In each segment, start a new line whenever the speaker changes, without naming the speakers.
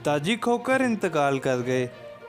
ताजी खोकर इंतकाल कर गए।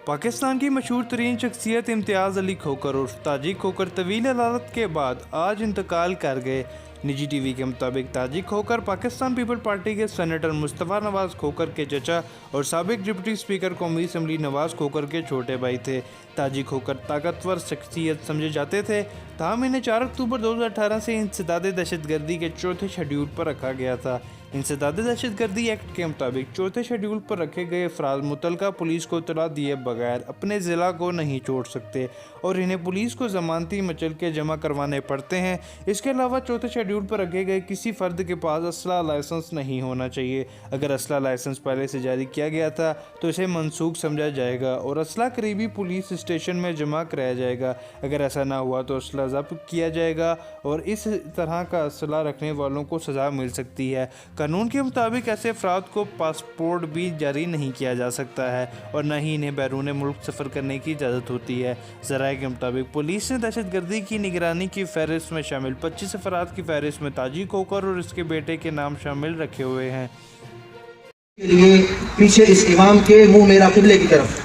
पाकिस्तान की मशहूर तरीन शख्सियत इम्तियाज़ अली खोकर और ताजी खोकर तवील अदालत के बाद आज इंतकाल कर गए। निजी टीवी के मुताबिक ताजी खोकर पाकिस्तान पीपल पार्टी के सेनेटर मुस्तफ़ा नवाज़ खोकर के चचा और साबिक डिप्टी स्पीकर कौमी असम्बली नवाज़ खोकर के छोटे भाई थे। ताजी खोकर ताकतवर शख्सियत समझे जाते थे, ताहम इन्हें 4 अक्टूबर 2018 से इंसदाद दहशतगर्दी के चौथे शेड्यूल पर रखा गया था। इंसदाद दहशतगर्दी एक्ट के मुताबिक चौथे शेड्यूल पर रखे गए अफराद मुतलका पुलिस को इत्तला दिए बगैर अपने ज़िला को नहीं छोड़ सकते और इन्हें पुलिस को ज़मानती मचल के जमा करवाने पड़ते हैं। इसके अलावा चौथे शेड्यूल पर रखे गए किसी फ़र्द के पास असला लाइसेंस नहीं होना चाहिए। अगर असला लाइसेंस पहले से जारी किया गया था तो इसे मनसूख समझा जाएगा और असला करीबी पुलिस स्टेशन में जमा कराया जाएगा। अगर ऐसा ना हुआ तो असला ज़ब्त किया जाएगा और इस तरह का असला रखने वालों को सज़ा मिल सकती है। कानून के मुताबिक ऐसे अफराद को पासपोर्ट भी जारी नहीं किया जा सकता है और न ही इन्हें बैरून मुल्क सफ़र करने की इजाज़त होती है। ज़राए के मुताबिक पुलिस ने दहशतगर्दी की निगरानी की फहरिस्त में शामिल 25 अफराद की फहरिस्त में ताजी खोकर और इसके बेटे के नाम शामिल रखे हुए हैं।
पीछे इस इमाम के मुंह मेरा किबले की तरफ।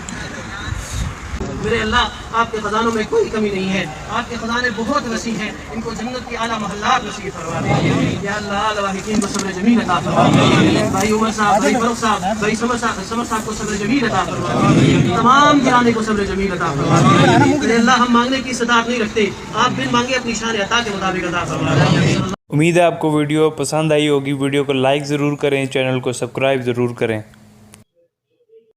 मेरे अल्लाह, आपके खजानों में कोई कमी नहीं है, आपके खजाने बहुत वसी हैं, इनको जन्नत की आला महल्लात नसीब फरमा दे या अल्लाह। लवाहिकीन को सब्र जमील अता फरमा दे। भाई उमर साहब, भाई फरूख साहब, भाई समर साहब को सब्र जमील अता फरमा दे। तमाम घराने को सब्र जमील अता फरमा दे। मेरे अल्लाह, हम मांगने की सदात नहीं रखते, आप बिन मांगे अपनी शान अता के मुताबिक अता फरमा दे।
उम्मीद है आपको वीडियो पसंद आई होगी। वीडियो को लाइक ज़रूर करें, चैनल को सब्सक्राइब ज़रूर करें।